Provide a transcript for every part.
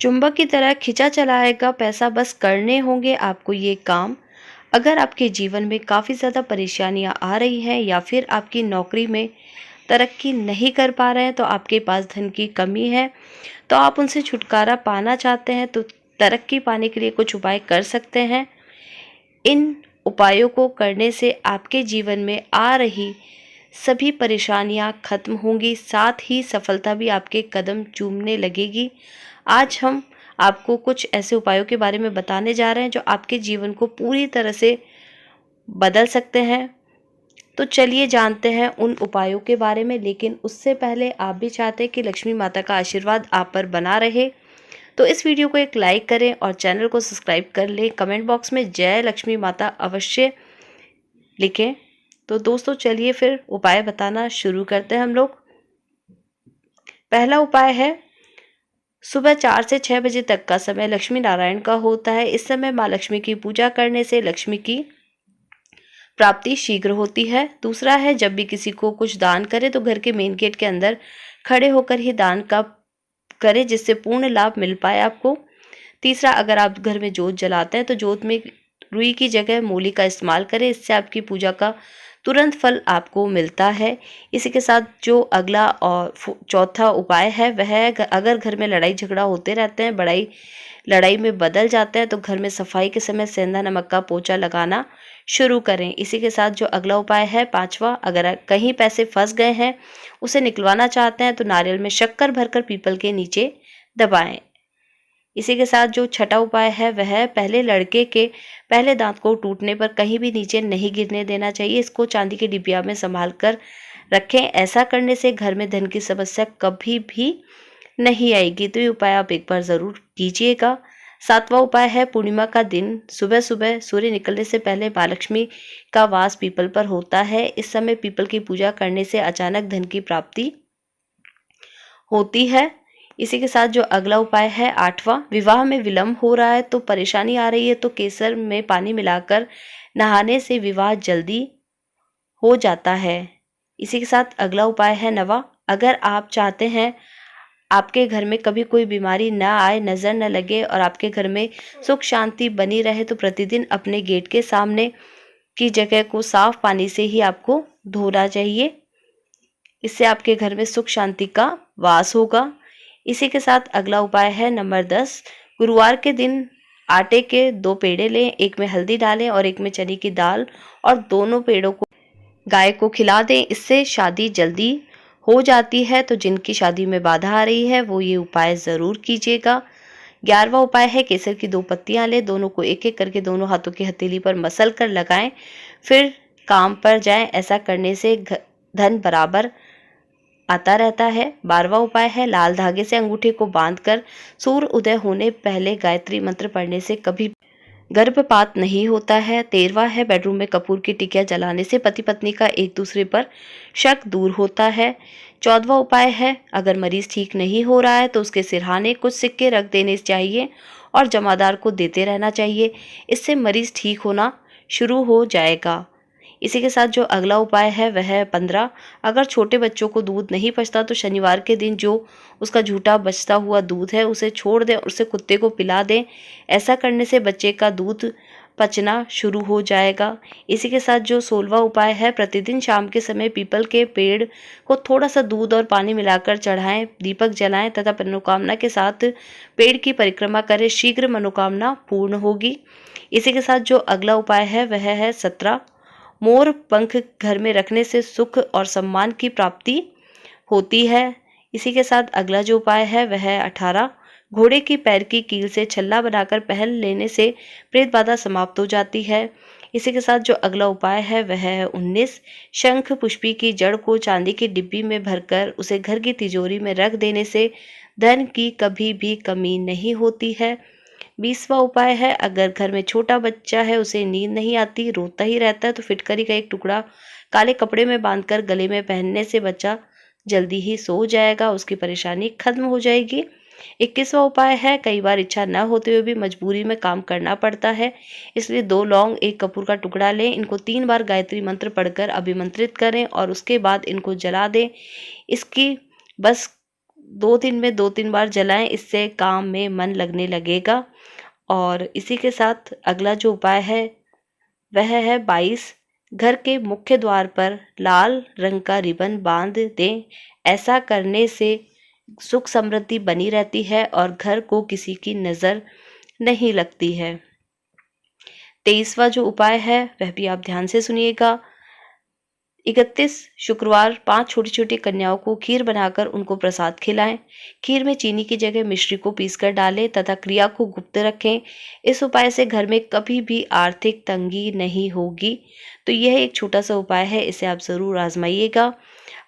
चुंबक की तरह खिंचा चला आएगा पैसा, बस करने होंगे आपको ये काम। अगर आपके जीवन में काफ़ी ज़्यादा परेशानियां आ रही हैं या फिर आपकी नौकरी में तरक्की नहीं कर पा रहे हैं, तो आपके पास धन की कमी है, तो आप उनसे छुटकारा पाना चाहते हैं, तो तरक्की पाने के लिए कुछ उपाय कर सकते हैं। इन उपायों को करने से आपके जीवन में आ रही सभी परेशानियां खत्म होंगी, साथ ही सफलता भी आपके कदम चूमने लगेगी। आज हम आपको कुछ ऐसे उपायों के बारे में बताने जा रहे हैं जो आपके जीवन को पूरी तरह से बदल सकते हैं। तो चलिए जानते हैं उन उपायों के बारे में, लेकिन उससे पहले आप भी चाहते हैं कि लक्ष्मी माता का आशीर्वाद आप पर बना रहे, तो इस वीडियो को एक लाइक करें और चैनल को सब्सक्राइब कर लें। कमेंट बॉक्स में जय लक्ष्मी माता अवश्य लिखें। तो दोस्तों चलिए फिर उपाय बताना शुरू करते हैं हम लोग। पहला उपाय है, सुबह 4 से 6 बजे तक का समय लक्ष्मी नारायण का होता है। इस समय माँ लक्ष्मी की पूजा करने से लक्ष्मी की प्राप्ति शीघ्र होती है। दूसरा है, जब भी किसी को कुछ दान करें तो घर के मेन गेट के अंदर खड़े होकर ही दान का करें, जिससे पूर्ण लाभ मिल पाए आपको। तीसरा, अगर आप घर में जोत जलाते हैं तो जोत में रुई की जगह मूली का इस्तेमाल करें, इससे आपकी पूजा का तुरंत फल आपको मिलता है। इसी के साथ जो अगला और चौथा उपाय है वह है, अगर घर में लड़ाई झगड़ा होते रहते हैं, लड़ाई में बदल जाते हैं, तो घर में सफाई के समय सेंधा नमक का पोछा लगाना शुरू करें। इसी के साथ जो अगला उपाय है पांचवा, अगर कहीं पैसे फंस गए हैं, उसे निकलवाना चाहते हैं, तो नारियल में शक्कर भरकर पीपल के नीचे दबाएं। इसी के साथ जो छठा उपाय है वह पहले लड़के के पहले दांत को टूटने पर कहीं भी नीचे नहीं गिरने देना चाहिए। इसको चांदी के डिबिया में संभाल कर रखें। ऐसा करने से घर में धन की समस्या कभी भी नहीं आएगी। तो ये उपाय आप एक बार ज़रूर कीजिएगा। सातवां उपाय है, पूर्णिमा का दिन सुबह सुबह सूर्य निकलने से पहले माँ लक्ष्मी का वास पीपल पर होता है। इस समय पीपल की पूजा करने से अचानक धन की प्राप्ति होती है। इसी के साथ जो अगला उपाय है आठवां, विवाह में विलंब हो रहा है, तो परेशानी आ रही है, तो केसर में पानी मिलाकर नहाने से विवाह जल्दी हो जाता है। इसी के साथ अगला उपाय है नवा, अगर आप चाहते हैं आपके घर में कभी कोई बीमारी न आए, नज़र न लगे और आपके घर में सुख शांति बनी रहे, तो प्रतिदिन अपने गेट के सामने की जगह को साफ पानी से ही आपको धोना चाहिए। इससे आपके घर में सुख शांति का वास होगा। इसी के साथ अगला उपाय है नंबर 10, गुरुवार के दिन आटे के 2 पेड़े लें, एक में हल्दी डालें और एक में चने की दाल, और दोनों पेड़ों को गाय को खिला दें। इससे शादी जल्दी हो जाती है। तो जिनकी शादी में बाधा आ रही है वो ये उपाय ज़रूर कीजिएगा। 11वां उपाय है, केसर की 2 पत्तियां लें, दोनों को एक एक करके दोनों हाथों की हथेली पर मसल कर लगाएं, फिर काम पर जाएं। ऐसा करने से धन बराबर आता रहता है। 12वां उपाय है, लाल धागे से अंगूठे को बांधकर सूर्य उदय होने पहले गायत्री मंत्र पढ़ने से कभी गर्भपात नहीं होता है। 13वां है, बेडरूम में कपूर की टिकिया जलाने से पति पत्नी का एक दूसरे पर शक दूर होता है। 14वां उपाय है, अगर मरीज ठीक नहीं हो रहा है तो उसके सिरहाने कुछ सिक्के रख देने चाहिए और जमादार को देते रहना चाहिए। इससे मरीज ठीक होना शुरू हो जाएगा। इसी के साथ जो अगला उपाय है वह है 15, अगर छोटे बच्चों को दूध नहीं पचता तो शनिवार के दिन जो उसका झूठा बचता हुआ दूध है उसे छोड़ दें, उसे कुत्ते को पिला दें। ऐसा करने से बच्चे का दूध पचना शुरू हो जाएगा। इसी के साथ जो 16वां उपाय है, प्रतिदिन शाम के समय पीपल के पेड़ को थोड़ा सा दूध और पानी मिलाकर चढ़ाएं, दीपक जलाएं तथा मनोकामना के साथ पेड़ की परिक्रमा करें, शीघ्र मनोकामना पूर्ण होगी। इसी के साथ जो अगला उपाय है वह है 17, मोर पंख घर में रखने से सुख और सम्मान की प्राप्ति होती है। इसी के साथ अगला जो उपाय है वह है 18, घोड़े की पैर की कील से छल्ला बनाकर पहन लेने से प्रेत बाधा समाप्त हो जाती है। इसी के साथ जो अगला उपाय है वह है 19, शंख पुष्पी की जड़ को चांदी की डिब्बी में भरकर उसे घर की तिजोरी में रख देने से धन की कभी भी कमी नहीं होती है। 20वां उपाय है, अगर घर में छोटा बच्चा है, उसे नींद नहीं आती, रोता ही रहता है, तो फिटकरी का एक टुकड़ा काले कपड़े में बांधकर गले में पहनने से बच्चा जल्दी ही सो जाएगा, उसकी परेशानी खत्म हो जाएगी। 21वां उपाय है, कई बार इच्छा न होते हुए भी मजबूरी में काम करना पड़ता है, इसलिए 2 लौंग, 1 कपूर का टुकड़ा लें, इनको 3 बार गायत्री मंत्र पढ़कर अभिमंत्रित करें और उसके बाद इनको जला दें। इसकी बस 2 दिन में 2-3 बार जलाएं, इससे काम में मन लगने लगेगा। और इसी के साथ अगला जो उपाय है वह है 22 घर के मुख्य द्वार पर लाल रंग का रिबन बांध दें। ऐसा करने से सुख समृद्धि बनी रहती है और घर को किसी की नज़र नहीं लगती है। 23वां जो उपाय है वह भी आप ध्यान से सुनिएगा। 31 शुक्रवार 5 छोटी छोटी कन्याओं को खीर बनाकर उनको प्रसाद खिलाएं। खीर में चीनी की जगह मिश्री को पीसकर डालें तथा क्रिया को गुप्त रखें। इस उपाय से घर में कभी भी आर्थिक तंगी नहीं होगी। तो यह एक छोटा सा उपाय है, इसे आप ज़रूर आजमाइएगा।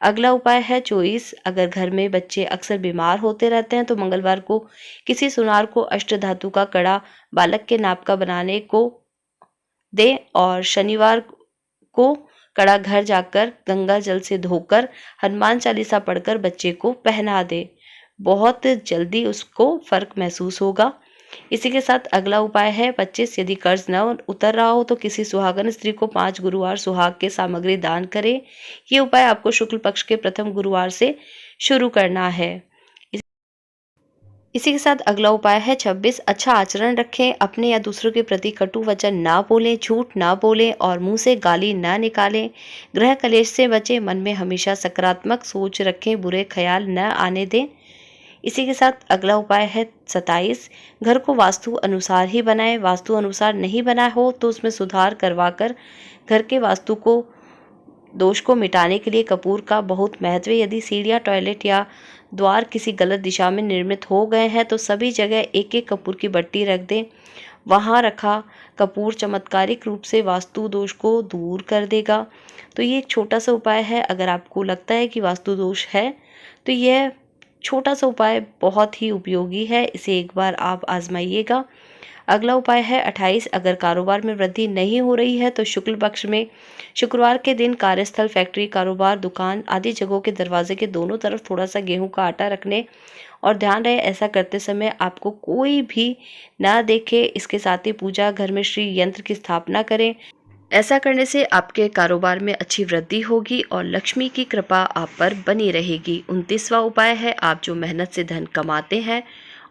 अगला उपाय है 24 अगर घर में बच्चे अक्सर बीमार होते रहते हैं तो मंगलवार को किसी सुनार को अष्टधातु का कड़ा बालक के नाप का बनाने को दें और शनिवार को कड़ा घर जाकर गंगा जल से धोकर हनुमान चालीसा पढ़कर बच्चे को पहना दे। बहुत जल्दी उसको फर्क महसूस होगा। इसी के साथ अगला उपाय है 25 यदि कर्ज न उतर रहा हो तो किसी सुहागन स्त्री को 5 गुरुवार सुहाग के सामग्री दान करें। ये उपाय आपको शुक्ल पक्ष के प्रथम गुरुवार से शुरू करना है। इसी के साथ अगला उपाय है 26 अच्छा आचरण रखें, अपने या दूसरों के प्रति कटु वचन ना बोलें, झूठ ना बोलें और मुंह से गाली ना निकालें। ग्रह कलेश से बचें, मन में हमेशा सकारात्मक सोच रखें, बुरे ख्याल न आने दें। इसी के साथ अगला उपाय है 27 घर को वास्तु अनुसार ही बनाएं। वास्तु अनुसार नहीं बना हो तो उसमें सुधार करवाकर घर के वास्तु को दोष को मिटाने के लिए कपूर का बहुत महत्व है। यदि सीढ़ियाँ, टॉयलेट या द्वार किसी गलत दिशा में निर्मित हो गए हैं तो सभी जगह एक एक कपूर की बट्टी रख दें। वहाँ रखा कपूर चमत्कारिक रूप से वास्तु दोष को दूर कर देगा। तो ये एक छोटा सा उपाय है। अगर आपको लगता है कि वास्तु दोष है तो यह छोटा सा उपाय बहुत ही उपयोगी है, इसे एक बार आप आजमाइएगा। अगला उपाय है 28 अगर कारोबार में वृद्धि नहीं हो रही है तो शुक्ल पक्ष में शुक्रवार के दिन कार्यस्थल, फैक्ट्री, कारोबार, दुकान आदि जगहों के दरवाजे के दोनों तरफ थोड़ा सा गेहूं का आटा रखने और ध्यान रहे ऐसा करते समय आपको कोई भी ना देखे। इसके साथ ही पूजा घर में श्री यंत्र की स्थापना करें। ऐसा करने से आपके कारोबार में अच्छी वृद्धि होगी और लक्ष्मी की कृपा आप पर बनी रहेगी। 29वां उपाय है आप जो मेहनत से धन कमाते हैं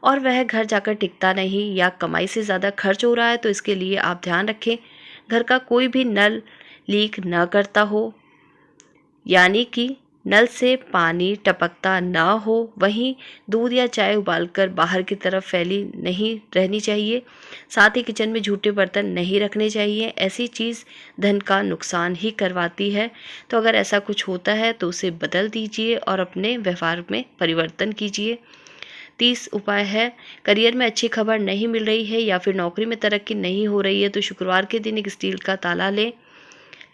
और वह घर जाकर टिकता नहीं या कमाई से ज़्यादा खर्च हो रहा है तो इसके लिए आप ध्यान रखें घर का कोई भी नल लीक न करता हो, यानी कि नल से पानी टपकता ना हो। वहीं दूध या चाय उबालकर बाहर की तरफ फैली नहीं रहनी चाहिए। साथ ही किचन में झूठे बर्तन नहीं रखने चाहिए, ऐसी चीज़ धन का नुकसान ही करवाती है। तो अगर ऐसा कुछ होता है तो उसे बदल दीजिए और अपने व्यवहार में परिवर्तन कीजिए। 30 उपाय है करियर में अच्छी खबर नहीं मिल रही है या फिर नौकरी में तरक्की नहीं हो रही है तो शुक्रवार के दिन एक स्टील का ताला लें,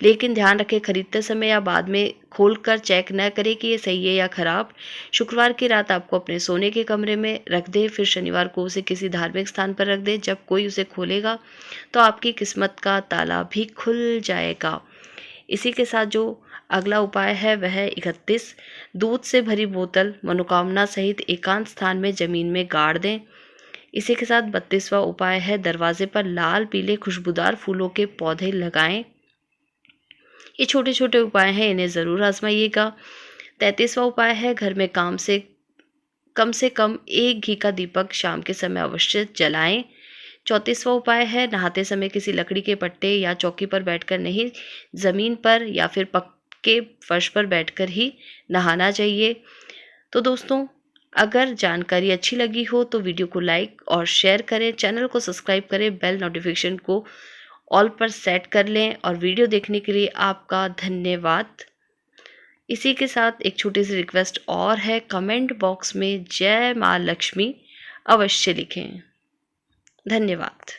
लेकिन ध्यान रखें खरीदते समय या बाद में खोलकर चेक न करें कि ये सही है या खराब। शुक्रवार की रात आपको अपने सोने के कमरे में रख दें, फिर शनिवार को उसे किसी धार्मिक स्थान पर रख दें। जब कोई उसे खोलेगा तो आपकी किस्मत का ताला भी खुल जाएगा। इसी के साथ जो अगला उपाय है वह 31 दूध से भरी बोतल मनोकामना सहित एकांत स्थान में जमीन में गाड़ दें। इसी के साथ 32वां उपाय है दरवाजे पर लाल पीले खुशबूदार फूलों के पौधे लगाएं। ये छोटे छोटे उपाय हैं, इन्हें ज़रूर आजमाइएगा। 33वां उपाय है घर में से कम एक घी का दीपक शाम के समय अवश्य जलाएं। 34वां उपाय है नहाते समय किसी लकड़ी के पट्टे या चौकी पर बैठकर नहीं, ज़मीन पर या फिर पक्के फर्श पर बैठकर ही नहाना चाहिए। तो दोस्तों अगर जानकारी अच्छी लगी हो तो वीडियो को लाइक और शेयर करें, चैनल को सब्सक्राइब करें, बेल नोटिफिकेशन को ऑल पर सेट कर लें और वीडियो देखने के लिए आपका धन्यवाद। इसी के साथ एक छोटी सी रिक्वेस्ट और है, कमेंट बॉक्स में जय माँ लक्ष्मी अवश्य लिखें। धन्यवाद।